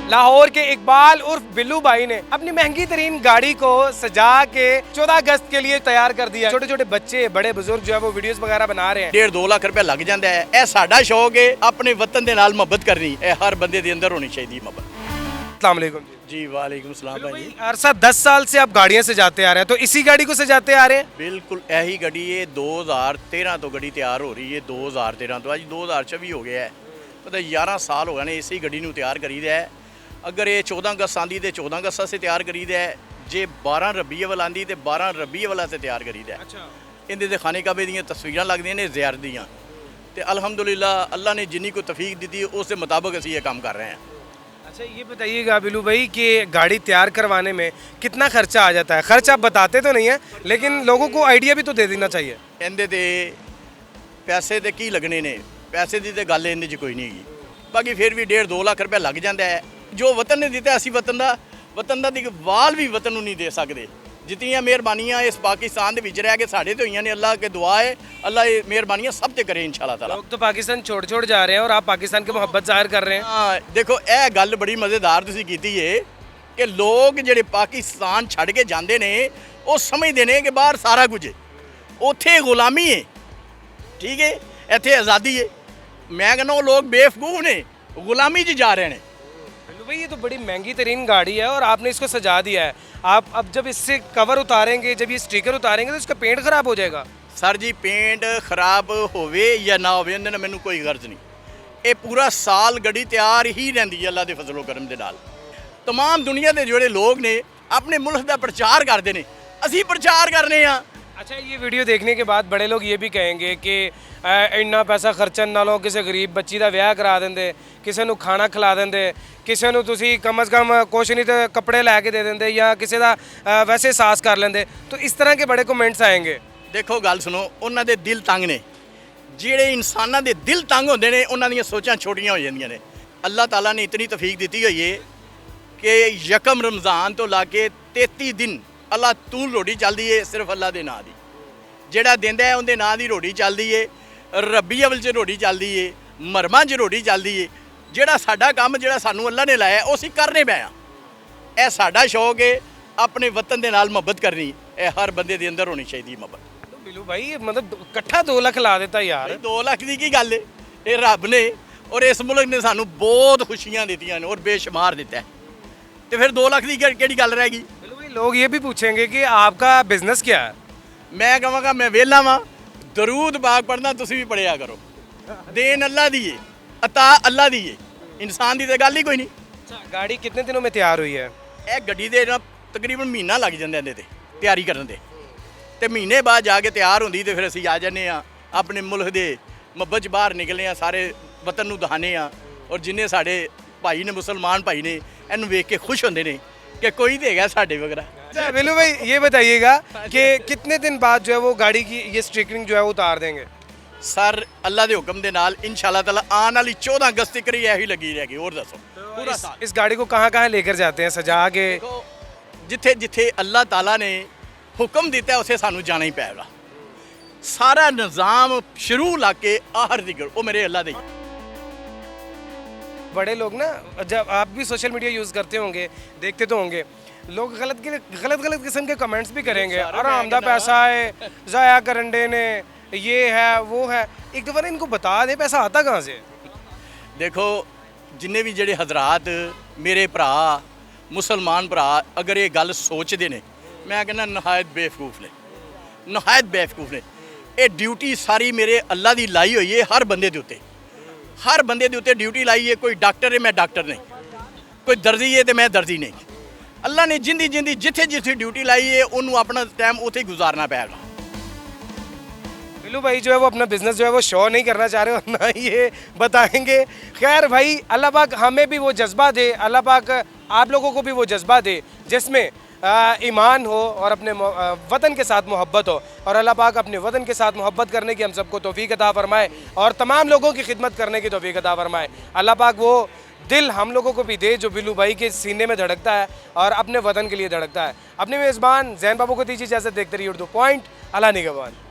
लाहौर के इकबाल उर्फ बिल्लू भाई ने अपनी महंगी तरीन गाड़ी को सजा के 14 अगस्त के लिए तैयार कर दिया। छोटे छोटे बच्चे बड़े बुजुर्ग जो है वो वीडियोस वगैरह बना रहे हैं। 1.5-2 ਲੱਖ ਰੁਪਏ ਲੱਗ ਜਾਂਦਾ ਹੈ। ਇਹ ਸਾਡਾ ਸ਼ੌਕ ਹੈ ਆਪਣੇ ਵਤਨ ਦੇ ਨਾਲ ਮੁਹੱਬਤ ਕਰਨੀ। ਇਹ ਹਰ ਬੰਦੇ ਦੇ ਅੰਦਰ ਹੋਣੀ ਚਾਹੀਦੀ ਮੁਹੱਬਤ। अस्सलाम वालेकुम जी वालेकुम सलाम भाई जी। अरसा 10 साल से आप गाड़ियां सजाते आ रहे हैं, तो इसी गाड़ी को सजाते आ रहे हैं? ਬਿਲਕੁਲ ਇਹੀ ਗੱਡੀ ਇਹ 2013 ਤੋਂ ਗੱਡੀ ਤਿਆਰ ਹੋ ਰਹੀ ਹੈ। 2013 ਤੋਂ ਅੱਜ 2024 ਹੋ ਗਿਆ ਹੈ। ਪਤਾ 11 ਸਾਲ ਹੋ ਗਏ ਨੇ ਇਸੇ ਗੱਡੀ ਨੂੰ ਤਿਆਰ ਕਰੀਦਾ ਹੈ। ਅਗਰ ਇਹ 14 ਅਗਸਤ ਆਂਦੀ ਤੇ 14 ਅਗਸਤ ਸੇ ਤਿਆਰ ਕਰੀਦਾ ਹੈ। ਜੇ 12 ਰਬੀਏ ਵਾਲ ਆਂਦੀ ਤੇ 12 ਰਬੀਏ ਵਾਲਾ ਸੇ ਤਿਆਰ ਕਰੀਦਾ ਹੈ। अच्छा, ਇਹਦੇ ਤੇ ਖਾਨੇ ਕਾਬੇ ਦੀਆਂ ਤਸਵੀਰਾਂ ਲੱਗਦੀਆਂ ਨੇ ਜ਼ਿਆਰਤ ਦੀਆਂ ਤੇ ਅਲਹਮਦੁਲਿਲਾ ਅੱਲਾ ਨੇ ਜਿੰਨੀ ਕੋ ਤੌਫੀਕ ਦਿੱਤੀ ਉਸ ਦੇ ਮੁਤਾਬਕ ਅਸੀਂ ਇਹ ਕੰਮ ਕਰ ਰਹੇ ਹਾਂ। अच्छा ये बताइएगा बिल्लू भाई कि गाड़ी तैयार करवाने में कितना खर्चा आ जाता है? खर्च आप बताते तो नहीं है, लेकिन लोगों को आइडिया भी तो दे देना चाहिए। ਇਹਦੇ ਤੇ ਪੈਸੇ ਤੇ ਕੀ ਲੱਗਣੇ ਨੇ, ਪੈਸੇ ਦੀ ਤੇ ਗੱਲ ਇਹਦੇ 'ਚ ਕੋਈ ਨਹੀਂ ਹੈਗੀ। ਬਾਕੀ ਫਿਰ ਵੀ 1.5-2 ਲੱਖ ਰੁਪਏ ਲੱਗ ਜਾਂਦਾ ਹੈ। ਜੋ ਵਤਨ ਨੇ ਦਿੱਤਾ ਅਸੀਂ ਵਤਨ ਦਾ ਦੀ ਵਾਲ ਵੀ ਵਤਨ ਨੂੰ ਨਹੀਂ ਦੇ ਸਕਦੇ। ਜਿਤਨੀਆਂ ਮਿਹਰਬਾਨੀਆਂ ਇਸ ਪਾਕਿਸਤਾਨ ਦੇ ਵਿੱਚ ਰਹਿ ਕੇ ਸਾਡੇ ਤੇ ਹੋਈਆਂ ਨੇ, ਅੱਲਾਹ ਕੇ ਦੁਆ ਹੈ ਅੱਲਾਹ ਇਹ ਮਿਹਰਬਾਨੀਆਂ ਸਭ ਤੇ ਕਰੇ इंशाल्लाह ताला। लोग तो पाकिस्तान छोड़ जा रहे हैं और आप पाकिस्तान की मोहब्बत जाहिर कर रहे हैं। ਹਾਂ ਦੇਖੋ ਇਹ ਗੱਲ ਬੜੀ ਮਜ਼ੇਦਾਰ ਤੁਸੀਂ ਕੀਤੀ ਏ ਕਿ ਲੋਕ ਜਿਹੜੇ ਪਾਕਿਸਤਾਨ ਛੱਡ ਕੇ ਜਾਂਦੇ ਨੇ ਉਹ ਸਮਝਦੇ ਨੇ ਕਿ ਬਾਹਰ ਸਾਰਾ ਕੁਝ ਹੈ, ਉੱਥੇ ਗੁਲਾਮੀ ਹੈ। ਠੀਕ ਹੈ, ਇੱਥੇ ਆਜ਼ਾਦੀ ਹੈ। ਮੈਂ ਕਹਿੰਦਾ ਉਹ ਲੋਕ ਬੇਵਕੂਫ ਨੇ, ਗੁਲਾਮੀ 'ਚ ਜਾ ਰਹੇ ਨੇ। बिल्लू भाई ये तो बड़ी महंगी तरीन गाड़ी है और आपने इसको सजा दिया है। आप अब जब इससे कवर उतारेंगे, जब ये स्टिकर उतारेंगे तो इसका पेंट खराब हो जाएगा। ਸਰ ਜੀ ਪੇਂਟ ਖਰਾਬ ਹੋਵੇ ਜਾਂ ਨਾ ਹੋਵੇ ਇਹਦੇ ਨਾਲ ਮੈਨੂੰ ਕੋਈ ਗਰਜ਼ ਨਹੀਂ। ਇਹ ਪੂਰਾ ਸਾਲ ਗੱਡੀ ਤਿਆਰ ਹੀ ਰਹਿੰਦੀ ਹੈ ਅੱਲਾ ਦੇ ਫਜ਼ਲ ਕਰਮ ਦੇ ਨਾਲ। तमाम ਦੁਨੀਆ ਦੇ ਜਿਹੜੇ ਲੋਕ ਨੇ ਆਪਣੇ ਮੁਲਕ ਦਾ ਪ੍ਰਚਾਰ ਕਰਦੇ ਨੇ, ਅਸੀਂ ਪ੍ਰਚਾਰ ਕਰਨੇ ਆ। अच्छा ये वीडियो देखने के बाद बड़े लोग ये भी कहेंगे कि ਇੰਨਾ ਪੈਸਾ ਖਰਚਣ ਨਾਲੋਂ ਕਿਸੇ ਗਰੀਬ ਬੱਚੀ ਦਾ ਵਿਆਹ ਕਰਾ ਦਿੰਦੇ, ਕਿਸੇ ਨੂੰ ਖਾਣਾ ਖਿਲਾ ਦਿੰਦੇ, ਕਿਸੇ ਨੂੰ ਤੁਸੀਂ ਕਮ ਅਜ਼ ਕਮ ਕੁਛ ਨਹੀਂ ਤੇ ਕੱਪੜੇ ਲੈ ਕੇ ਦੇ ਦਿੰਦੇ ਜਾਂ ਕਿਸੇ ਦਾ ਵੈਸੇ ਸਾਥ ਕਰ ਲੈਂਦੇ। तो इस तरह के बड़े कमेंट्स आएंगे। ਦੇਖੋ ਗੱਲ ਸੁਣੋ, ਉਹਨਾਂ ਦੇ ਦਿਲ ਤੰਗ ਨੇ। ਜਿਹੜੇ ਇਨਸਾਨਾਂ ਦੇ ਦਿਲ ਤੰਗ ਹੁੰਦੇ ਨੇ ਉਹਨਾਂ ਦੀਆਂ ਸੋਚਾਂ ਛੋਟੀਆਂ ਹੋ ਜਾਂਦੀਆਂ ਨੇ। ਅੱਲਾਹ ਤਾਲਾ ਨੇ ਇਤਨੀ ਤੌਫੀਕ ਦਿੱਤੀ ਹੋਈ ਹੈ ਕਿ ਯਕਮ ਰਮਜ਼ਾਨ ਤੋਂ ਲਾ ਕੇ 33 ਦਿਨ ਅੱਲਾਹ ਤੂਲ ਰੋਟੀ ਚੱਲਦੀ ਏ ਸਿਰਫ ਅੱਲਾਹ ਦੇ ਨਾਂ ਦੀ। ਜਿਹੜਾ ਦਿੰਦਾ ਹੈ ਉਹਦੇ ਨਾਂ ਦੀ ਰੋਟੀ ਚੱਲਦੀ ਏ। ਰੱਬੀ ਅਵਲ 'ਚ ਰੋਟੀ ਚੱਲਦੀ ਏ, ਮਰਮਾਂ 'ਚ ਰੋਟੀ ਚੱਲਦੀ ਏ। ਜਿਹੜਾ ਸਾਡਾ ਕੰਮ ਜਿਹੜਾ ਸਾਨੂੰ ਅੱਲਾਹ ਨੇ ਲਾਇਆ ਉਹ ਅਸੀਂ ਕਰਨੇ ਪਏ ਆ। ਇਹ ਸਾਡਾ ਸ਼ੌਕ ਹੈ ਆਪਣੇ ਵਤਨ ਦੇ ਨਾਲ ਮੁਹੱਬਤ ਕਰਨੀ। ਇਹ ਹਰ ਬੰਦੇ ਦੇ ਅੰਦਰ ਹੋਣੀ ਚਾਹੀਦੀ ਮੁਹੱਬਤ। तो बिल्लू भाई मतलब इकट्ठा 2 लाख ला देता यार। 2 ਲੱਖ ਦੀ ਕੀ ਗੱਲ ਏ, ਇਹ ਰੱਬ ਨੇ ਔਰ ਇਸ ਮੁਲਕ ਨੇ ਸਾਨੂੰ ਬਹੁਤ ਖੁਸ਼ੀਆਂ ਦਿੱਤੀਆਂ ਨੇ ਔਰ ਬੇਸ਼ੁਮਾਰ ਦਿੱਤਾ ਹੈ। ਤੇ ਫਿਰ 2 ਲੱਖ ਦੀ ਕਿਹੜੀ ਗੱਲ ਰਹਿ ਗਈ? बिल्लू भाई लोग ये भी पूछेंगे कि आपका बिजनेस क्या है? ਮੈਂ ਕਹਾਂਗਾ ਮੈਂ ਵਿਹਲਾ ਵਾਂ, ਦਰੂਦ ਪਾਕ ਪੜ੍ਹਨਾ ਤੁਸੀਂ ਵੀ ਪੜ੍ਹਿਆ ਕਰੋ। ਦੇਨ ਅੱਲਾ ਦੀ ਏ, ਅਤਾ ਅੱਲਾ ਦੀ ਏ, ਇਨਸਾਨ ਦੀ ਤਾਂ ਗੱਲ ਹੀ ਕੋਈ ਨਹੀਂ। अच्छा गाड़ी कितने दिनों में तैयार हुई है? ਇਹ ਗੱਡੀ ਦੇ ਨਾ ਤਕਰੀਬਨ ਮਹੀਨਾ ਲੱਗ ਜਾਂਦਾ ਇਹਦੇ ਤੇ ਤਿਆਰੀ ਕਰਨ ਦੇ, ਤੇ ਮਹੀਨੇ ਬਾਅਦ ਜਾ ਕੇ ਤਿਆਰ ਹੁੰਦੀ ਤੇ ਫਿਰ ਅਸੀਂ ਆ ਜਾਂਦੇ ਆ ਆਪਣੇ ਮੁਲਕ ਦੇ ਮੁਹੱਬਤ 'ਚ ਬਾਹਰ ਨਿਕਲਦੇ ਆ, ਸਾਰੇ ਵਤਨ ਨੂੰ ਦਿਖਾਉਂਦੇ ਆ। ਔਰ ਜਿੰਨੇ ਸਾਡੇ ਭਾਈ ਨੇ ਮੁਸਲਮਾਨ ਭਾਈ ਨੇ ਇਹਨੂੰ ਵੇਖ ਕੇ ਖੁਸ਼ ਹੁੰਦੇ ਨੇ ਕਿ ਕੋਈ ਤੇ ਹੈਗਾ ਸਾਡੇ ਵਗੈਰਾ। अच्छा बिल्लू भाई ये बताइएगा कि कितने दिन बाद जो है वो गाड़ी की ये स्टिकरिंग जो है वो उतार देंगे? ਸਰ ਅੱਲਾ ਦੇ ਹੁਕਮ ਦੇ ਨਾਲ ਇਨਸ਼ਾਅੱਲਾ ਤਾਲਾ ਆਉਣ ਵਾਲੀ 14 ਅਗਸਤ ਤੱਕ ਹੀ ਇਹੀ ਲੱਗੀ ਰਹੇਗੀ। ਹੋਰ ਦੱਸੋ ਪੂਰਾ ਸਾਲ इस गाड़ी को कहाँ कहाँ लेकर जाते हैं सजा के? ਦੇਖੋ ਜਿੱਥੇ ਜਿੱਥੇ ਅੱਲਾਹ ਤਾਲਾ ਨੇ ਹੁਕਮ ਦਿੱਤਾ ਉੱਥੇ ਸਾਨੂੰ ਜਾਣਾ ਹੀ ਪਏਗਾ। ਸਾਰਾ ਨਿਜ਼ਾਮ ਸ਼ੁਰੂ ਲਾ ਕੇ ਆਖਰ ਤੱਕ ਉਹ ਮੇਰੇ ਅੱਲਾਹ ਦੇ। बड़े लोग ना जब आप भी सोशल मीडिया यूज़ करते होंगे, देखते तो होंगे, लोग गलत किस्म के कमेंट्स भी करेंगे। आराम दा पैसा है, ज़ाया करन डे ने, ये है वो है। एक दफ़ा ना इनको बता दे पैसा आता कहाँ से? ਦੇਖੋ ਜਿੰਨੇ ਵੀ ਜਿਹੜੇ ਹਜ਼ਰਾਤ ਮੇਰੇ ਭਰਾ ਮੁਸਲਮਾਨ ਭਰਾ ਅਗਰ ਇਹ ਗੱਲ ਸੋਚਦੇ ਨੇ, ਮੈਂ ਕਹਿੰਦਾ ਨਹਾਇਤ ਬੇਵਕੂਫ ਨੇ, ਨਹਾਇਤ ਬੇਵਕੂਫ ਨੇ। ਇਹ ਡਿਊਟੀ ਸਾਰੀ ਮੇਰੇ ਅੱਲਾ ਦੀ ਲਾਈ ਹੋਈ ਹੈ ਹਰ ਬੰਦੇ ਦੇ ਉੱਤੇ। ਹਰ ਬੰਦੇ ਦੇ ਉੱਤੇ ਡਿਊਟੀ ਲਾਈ ਹੈ। ਕੋਈ ਡਾਕਟਰ ਹੈ, ਮੈਂ ਡਾਕਟਰ ਨਹੀਂ। ਕੋਈ ਦਰਜੀ ਹੈ ਤੇ ਮੈਂ ਦਰਜੀ ਨਹੀਂ। ਅੱਲਾ ਨੇ ਜਿੰਦੀ ਜਿੱਥੇ ਜਿੱਥੇ ਡਿਊਟੀ ਲਾਈ ਹੈ ਉਹਨੂੰ ਆਪਣਾ ਟਾਈਮ ਉੱਥੇ ਹੀ ਗੁਜ਼ਾਰਨਾ ਪਏਗਾ। बिल्लू भाई जो है वो अपना बिजनेस जो है वो शो नहीं करना चाह रहे और ना ये बताएंगे। खैर भाई अल्लाह पाक हमें भी वो जज्बा दे, अल्लाह पाक आप लोगों को भी वो जज्बा दे जिसमें ईमान हो और अपने वतन के साथ मोहब्बत हो। और अल्लाह पाक अपने वतन के साथ मोहब्बत करने की हम सबको तौफीक अता फरमाए और तमाम लोगों की खिदमत करने की तौफीक अता फरमाए। अल्लाह पाक वो दिल हम लोगों को भी दे जो बिल्लू भाई के सीने में धड़कता है और अपने वतन के लिए धड़कता है। अपने मेज़बान जैन बाबू को दीजिए इजाज़त। देखते रहिए उर्दू पॉइंट। अल्लाह निगहबान।